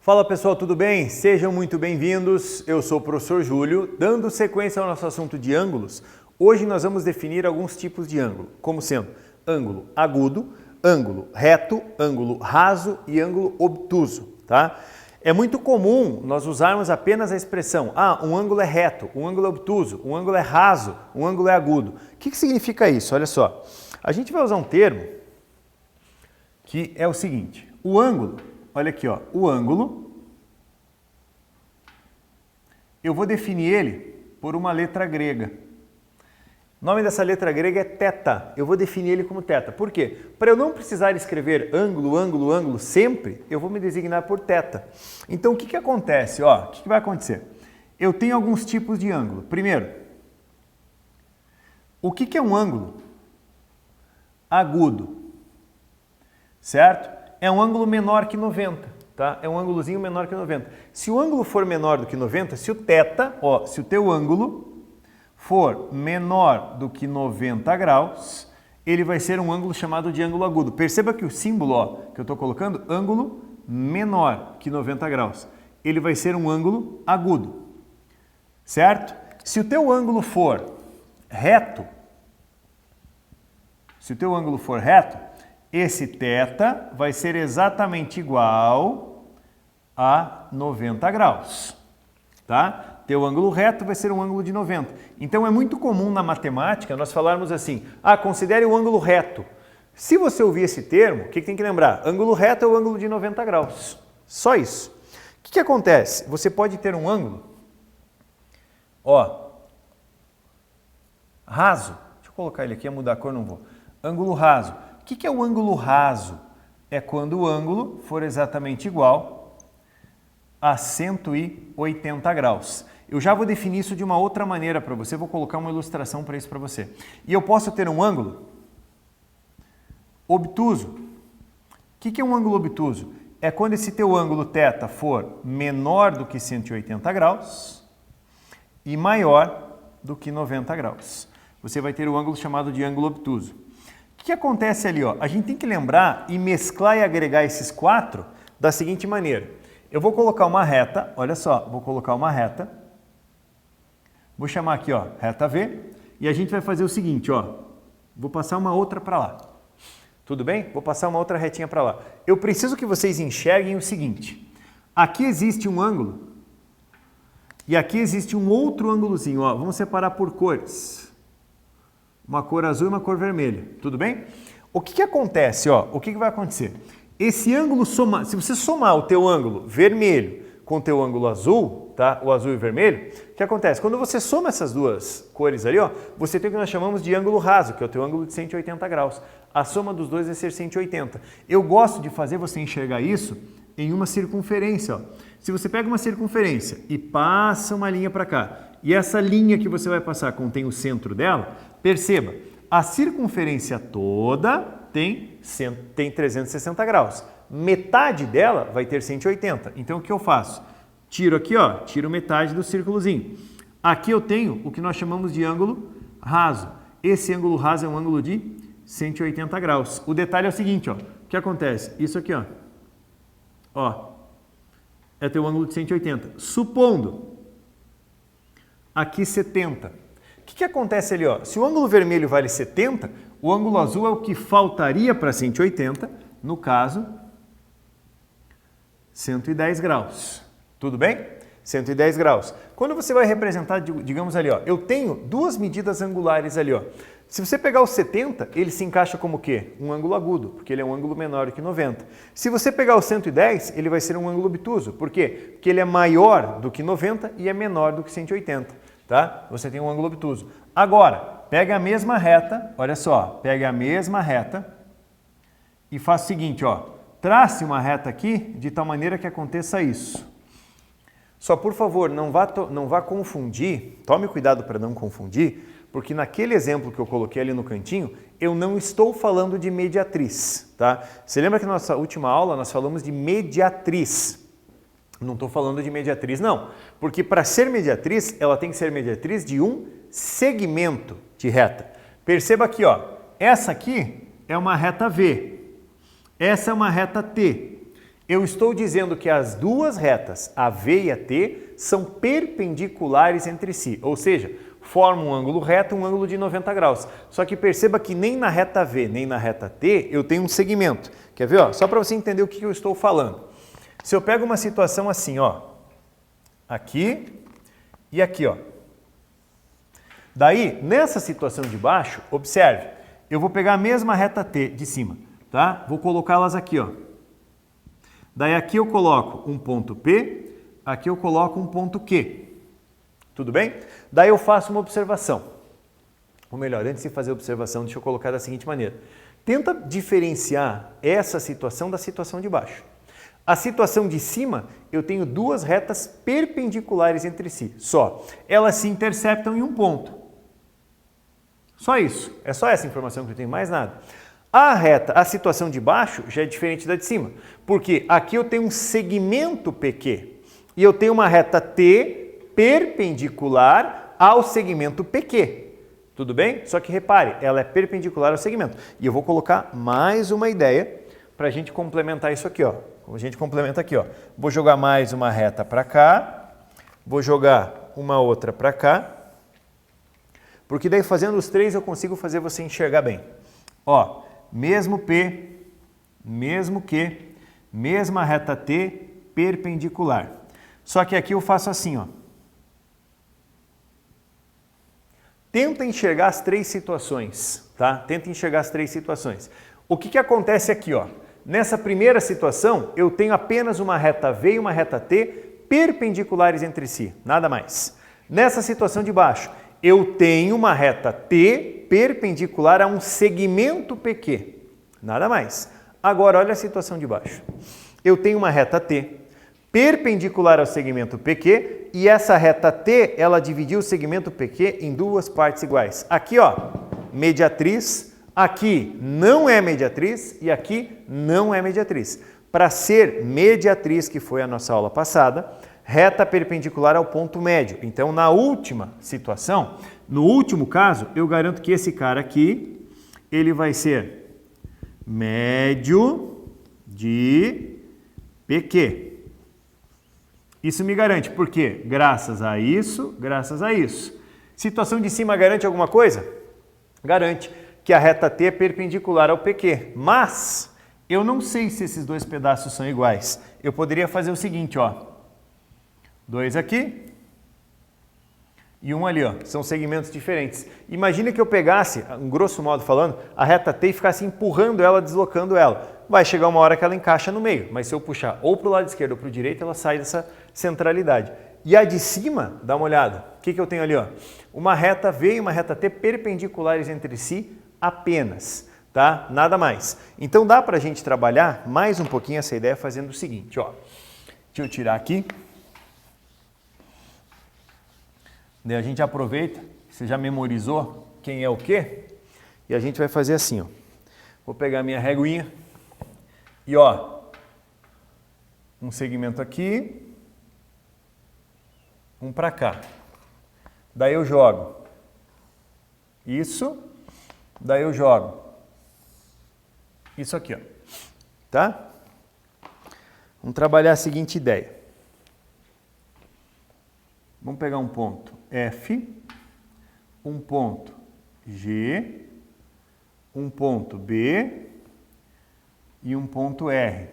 Fala pessoal, tudo bem? Sejam muito bem-vindos. Eu sou o professor Júlio. Dando sequência ao nosso assunto de ângulos, hoje nós vamos definir alguns tipos de ângulo, como sendo ângulo agudo, ângulo reto, ângulo raso e ângulo obtuso, tá? É muito comum nós usarmos apenas a expressão um ângulo é reto, um ângulo é obtuso, um ângulo é raso, um ângulo é agudo. O que significa isso? Olha só, a gente vai usar um termo que é o seguinte, o ângulo, olha aqui, ó, o ângulo, eu vou definir ele por uma letra grega. O nome dessa letra grega é θ. Eu vou definir ele como θ. Por quê? Para eu não precisar escrever ângulo, ângulo, ângulo sempre, eu vou me designar por θ. Então, o que acontece? Ó, o que vai acontecer? Eu tenho alguns tipos de ângulo. Primeiro, o que é um ângulo agudo? Certo? É um ângulo menor que 90, tá? É um ângulozinho menor que 90. Se o ângulo for menor do que 90, se o θ, ó, se o teu ângulo for menor do que 90 graus, ele vai ser um ângulo chamado de ângulo agudo. Perceba que o símbolo, ó, que eu estou colocando, ângulo menor que 90 graus, ele vai ser um ângulo agudo, certo? Se o teu ângulo for reto, esse θ vai ser exatamente igual a 90 graus, tá? Teu ângulo reto vai ser um ângulo de 90. Então é muito comum na matemática nós falarmos assim, considere o ângulo reto. Se você ouvir esse termo, o que tem que lembrar? Ângulo reto é o ângulo de 90 graus. Só isso. O que acontece? Você pode ter um ângulo, ó, raso. Deixa eu colocar ele aqui, ia mudar a cor, não vou. Ângulo raso. O que é o ângulo raso? É quando o ângulo for exatamente igual a 180 graus. Eu já vou definir isso de uma outra maneira para você, vou colocar uma ilustração para isso para você. E eu posso ter um ângulo obtuso. O que é um ângulo obtuso? É quando esse teu ângulo θ for menor do que 180 graus e maior do que 90 graus. Você vai ter o ângulo chamado de ângulo obtuso. O que acontece ali? Ó? A gente tem que lembrar e mesclar e agregar esses quatro da seguinte maneira. Eu vou colocar uma reta, olha só, vou colocar uma reta, vou chamar aqui, ó, reta V, e a gente vai fazer o seguinte, ó, vou passar uma outra para lá. Tudo bem? Vou passar uma outra retinha para lá. Eu preciso que vocês enxerguem o seguinte, aqui existe um ângulo e aqui existe um outro ângulozinho, ó, vamos separar por cores. Uma cor azul e uma cor vermelha, tudo bem? O que acontece, ó, o que vai acontecer? Esse ângulo somar, se você somar o teu ângulo vermelho com o teu ângulo azul, tá? O azul e o vermelho, o que acontece? Quando você soma essas duas cores ali, ó, você tem o que nós chamamos de ângulo raso, que é o teu ângulo de 180 graus. A soma dos dois vai ser 180. Eu gosto de fazer você enxergar isso em uma circunferência, ó. Se você pega uma circunferência e passa uma linha para cá, e essa linha que você vai passar contém o centro dela, perceba, a circunferência toda tem 360 graus. Metade dela vai ter 180. Então, o que eu faço? Tiro aqui, ó, tiro metade do círculozinho. Aqui eu tenho o que nós chamamos de ângulo raso. Esse ângulo raso é um ângulo de 180 graus. O detalhe é o seguinte, ó, o que acontece? Isso aqui, ó, é teu ângulo de 180. Supondo aqui 70. O que acontece ali, ó? Se o ângulo vermelho vale 70, o ângulo azul é o que faltaria para 180, no caso, 110 graus. Tudo bem? 110 graus. Quando você vai representar, digamos ali, ó, eu tenho duas medidas angulares ali, ó. Se você pegar o 70, ele se encaixa como o quê? Um ângulo agudo, porque ele é um ângulo menor do que 90. Se você pegar o 110, ele vai ser um ângulo obtuso. Por quê? Porque ele é maior do que 90 e é menor do que 180. Tá? Você tem um ângulo obtuso. Agora, pega a mesma reta, olha só, pega a mesma reta e faça o seguinte, ó, trace uma reta aqui de tal maneira que aconteça isso. Só por favor, não vá confundir, tome cuidado para não confundir, porque naquele exemplo que eu coloquei ali no cantinho, eu não estou falando de mediatriz, tá? Você lembra que na nossa última aula nós falamos de mediatriz? Não estou falando de mediatriz, não. Porque para ser mediatriz, ela tem que ser mediatriz de um segmento de reta. Perceba aqui, ó. Essa aqui é uma reta V. Essa é uma reta T. Eu estou dizendo que as duas retas, a V e a T, são perpendiculares entre si, ou seja, formam um ângulo reto e um ângulo de 90 graus. Só que perceba que nem na reta V, nem na reta T, eu tenho um segmento. Quer ver? Ó? Só para você entender o que eu estou falando. Se eu pego uma situação assim, ó, aqui e aqui, ó. Daí, nessa situação de baixo, observe, eu vou pegar a mesma reta T de cima, tá? Vou colocá-las aqui, ó. Daí aqui eu coloco um ponto P, aqui eu coloco um ponto Q. Tudo bem? Daí eu faço uma observação. Ou melhor, antes de fazer a observação, deixa eu colocar da seguinte maneira. Tenta diferenciar essa situação da situação de baixo. A situação de cima, eu tenho duas retas perpendiculares entre si, só. Elas se interceptam em um ponto. Só isso. É só essa informação que eu tenho, mais nada. A situação de baixo já é diferente da de cima, porque aqui eu tenho um segmento PQ e eu tenho uma reta T perpendicular ao segmento PQ. Tudo bem? Só que repare, ela é perpendicular ao segmento. E eu vou colocar mais uma ideia para a gente complementar isso aqui, ó. A gente complementa aqui, ó. Vou jogar mais uma reta para cá, vou jogar uma outra para cá, porque daí fazendo os três eu consigo fazer você enxergar bem. Ó, mesmo P, mesmo Q, mesma reta T, perpendicular. Só que aqui eu faço assim, ó. Tenta enxergar as três situações, tá? Tenta enxergar as três situações. O que acontece aqui, ó? Nessa primeira situação, eu tenho apenas uma reta V e uma reta T perpendiculares entre si, nada mais. Nessa situação de baixo, eu tenho uma reta T perpendicular a um segmento PQ, nada mais. Agora, olha a situação de baixo. Eu tenho uma reta T perpendicular ao segmento PQ e essa reta T, ela dividiu o segmento PQ em duas partes iguais. Aqui, ó, mediatriz, aqui não é mediatriz e aqui não é mediatriz. Para ser mediatriz, que foi a nossa aula passada, reta perpendicular ao ponto médio. Então, na última situação, no último caso, eu garanto que esse cara aqui, ele vai ser médio de PQ. Isso me garante, por quê? Graças a isso, graças a isso. Situação de cima garante alguma coisa? Garante que a reta T é perpendicular ao PQ, mas eu não sei se esses dois pedaços são iguais. Eu poderia fazer o seguinte, ó. Dois aqui e um ali, ó. São segmentos diferentes. Imagina que eu pegasse, grosso modo falando, a reta T e ficasse empurrando ela, deslocando ela. Vai chegar uma hora que ela encaixa no meio, mas se eu puxar ou para o lado esquerdo ou para o direito, ela sai dessa centralidade. E a de cima, dá uma olhada. O que eu tenho ali, ó? Uma reta V e uma reta T perpendiculares entre si apenas, tá? Nada mais. Então dá para a gente trabalhar mais um pouquinho essa ideia fazendo o seguinte, ó. Deixa eu tirar aqui. Daí a gente aproveita, você já memorizou quem é o quê? E a gente vai fazer assim, ó. Vou pegar minha reguinha e, ó, um segmento aqui, um para cá. Daí eu jogo isso, daí eu jogo isso aqui, ó. Tá? Vamos trabalhar a seguinte ideia. Vamos pegar um ponto F, um ponto G, um ponto B e um ponto R.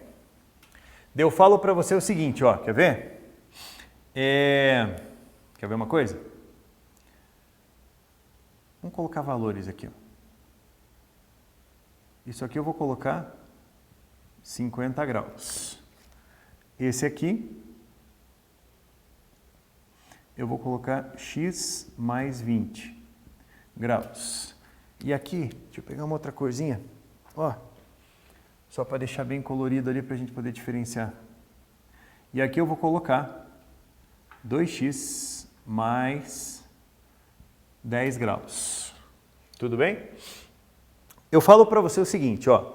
Daí eu falo para você o seguinte, ó, quer ver? Quer ver uma coisa? Vamos colocar valores aqui, ó. Isso aqui eu vou colocar 50 graus. Esse aqui eu vou colocar x mais 20 graus. E aqui, deixa eu pegar uma outra corzinha, ó, só para deixar bem colorido ali para a gente poder diferenciar. E aqui eu vou colocar 2x mais 10 graus. Tudo bem? Eu falo para você o seguinte, ó,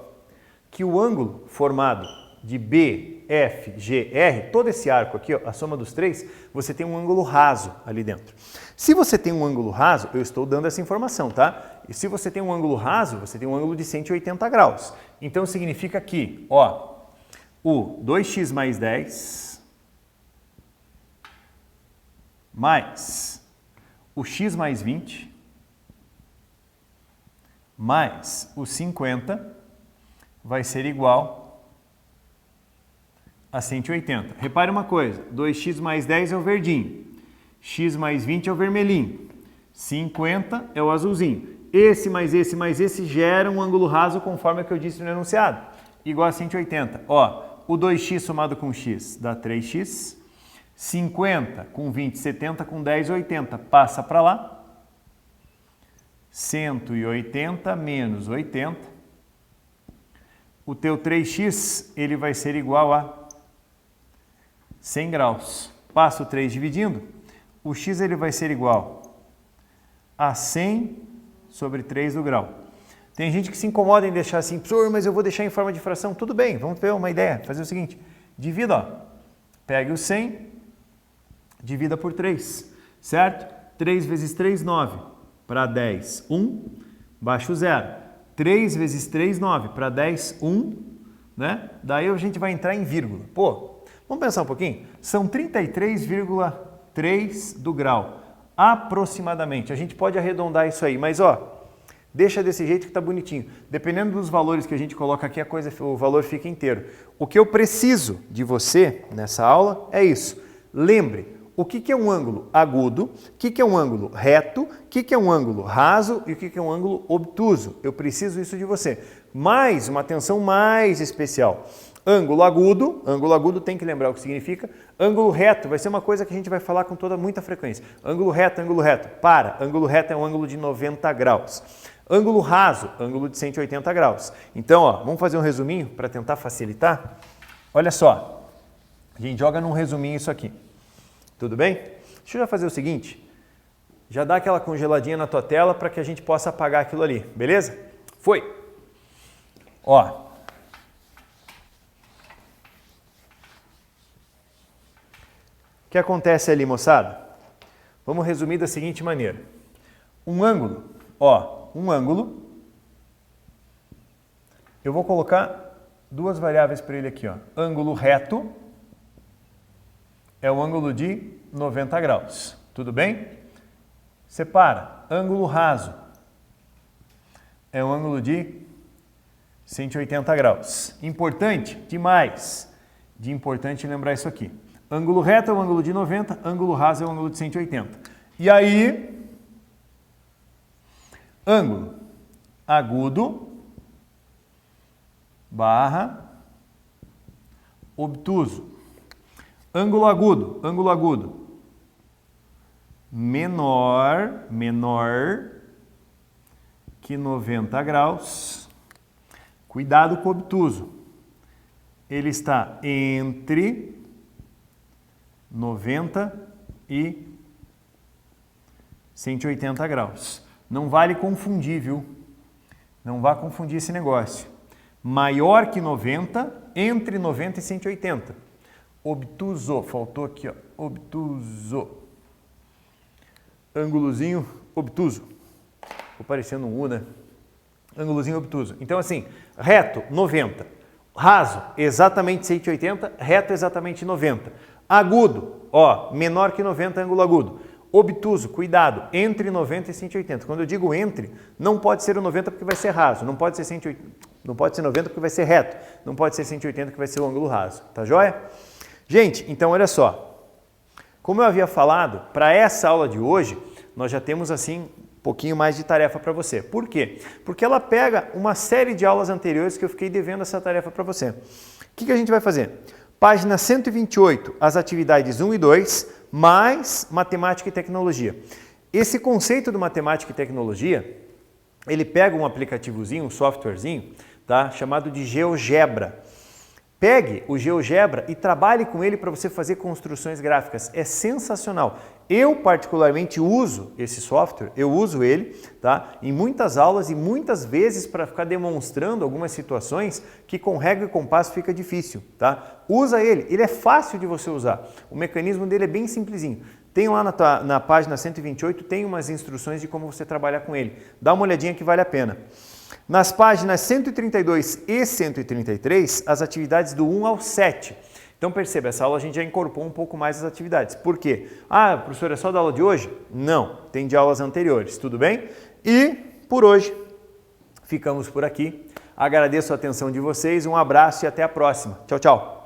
que o ângulo formado de B, F, G, R, todo esse arco aqui, ó, a soma dos três, você tem um ângulo raso ali dentro. Se você tem um ângulo raso, eu estou dando essa informação, tá? E se você tem um ângulo raso, você tem um ângulo de 180 graus. Então significa que, ó, o 2x mais 10 mais o x mais 20 mais o 50 vai ser igual a 180. Repare uma coisa, 2x mais 10 é o verdinho, x mais 20 é o vermelhinho, 50 é o azulzinho. Esse mais esse gera um ângulo raso conforme o que eu disse no enunciado, igual a 180. Ó, o 2x somado com x dá 3x, 50 com 20, 70 com 10, 80. Passa para lá. 180 menos 80. O teu 3x, ele vai ser igual a 100 graus. Passa o 3 dividindo. O x ele vai ser igual a 100 sobre 3 do grau. Tem gente que se incomoda em deixar assim, professor, mas eu vou deixar em forma de fração. Tudo bem, vamos ver uma ideia. Fazer o seguinte, divida, ó. Pegue o 100, divida por 3, certo? 3 vezes 3, 9. Para 10, 1. Baixa o 0. 3 vezes 3, 9. Para 10, 1. Né? Daí a gente vai entrar em vírgula. Pô, vamos pensar um pouquinho? São 33,3 do grau. Aproximadamente. A gente pode arredondar isso aí, mas ó, deixa desse jeito que está bonitinho. Dependendo dos valores que a gente coloca aqui, o valor fica inteiro. O que eu preciso de você nessa aula é isso. Lembre, o que é um ângulo agudo, o que é um ângulo reto, o que é um ângulo raso e o que é um ângulo obtuso. Eu preciso isso de você. Mais, uma atenção mais especial. Ângulo agudo tem que lembrar o que significa. Ângulo reto vai ser uma coisa que a gente vai falar com muita frequência. Ângulo reto. Ângulo reto é um ângulo de 90 graus. Ângulo raso, ângulo de 180 graus. Então, ó, vamos fazer um resuminho para tentar facilitar? Olha só, a gente joga num resuminho isso aqui. Tudo bem? Deixa eu já fazer o seguinte, já dá aquela congeladinha na tua tela para que a gente possa apagar aquilo ali, beleza? Foi! Ó, o que acontece ali, moçada? Vamos resumir da seguinte maneira. Um ângulo, eu vou colocar duas variáveis para ele aqui, ó. Ângulo reto é o ângulo de 90 graus, tudo bem? Separa. Ângulo raso é o ângulo de 180 graus. Importante, demais, de importante lembrar isso aqui. Ângulo reto é o ângulo de 90, ângulo raso é o ângulo de 180. E aí, ângulo agudo barra obtuso. Ângulo agudo, menor que 90 graus. Cuidado com o obtuso. Ele está entre 90 e 180 graus. Não vale confundir, viu? Não vá confundir esse negócio. Maior que 90, entre 90 e 180. Obtuso, faltou aqui, ó, obtuso. Ângulozinho obtuso. Ficou parecendo um U, né? Ângulozinho obtuso. Então, assim, reto, 90. Raso, exatamente 180. Reto, exatamente 90. Agudo, ó, menor que 90, ângulo agudo. Obtuso, cuidado, entre 90 e 180. Quando eu digo entre, não pode ser o 90 porque vai ser raso. Não pode ser 180, não pode ser 90 porque vai ser reto. Não pode ser 180 que vai ser o ângulo raso. Tá joia? Gente, então olha só, como eu havia falado, para essa aula de hoje, nós já temos assim um pouquinho mais de tarefa para você. Por quê? Porque ela pega uma série de aulas anteriores que eu fiquei devendo essa tarefa para você. O que a gente vai fazer? Página 128, as atividades 1 e 2, mais matemática e tecnologia. Esse conceito do matemática e tecnologia, ele pega um aplicativozinho, um softwarezinho, tá? Chamado de GeoGebra. Pegue o GeoGebra e trabalhe com ele para você fazer construções gráficas. É sensacional. Eu, particularmente, uso esse software, eu uso ele, tá? Em muitas aulas e muitas vezes para ficar demonstrando algumas situações que com régua e compasso fica difícil, tá? Usa ele, ele é fácil de você usar. O mecanismo dele é bem simplesinho. Tem lá na página 128, tem umas instruções de como você trabalhar com ele. Dá uma olhadinha que vale a pena. Nas páginas 132 e 133, as atividades do 1 ao 7. Então perceba, essa aula a gente já incorporou um pouco mais as atividades. Por quê? Ah, professor, é só da aula de hoje? Não, tem de aulas anteriores, tudo bem? E por hoje ficamos por aqui. Agradeço a atenção de vocês, um abraço e até a próxima. Tchau, tchau!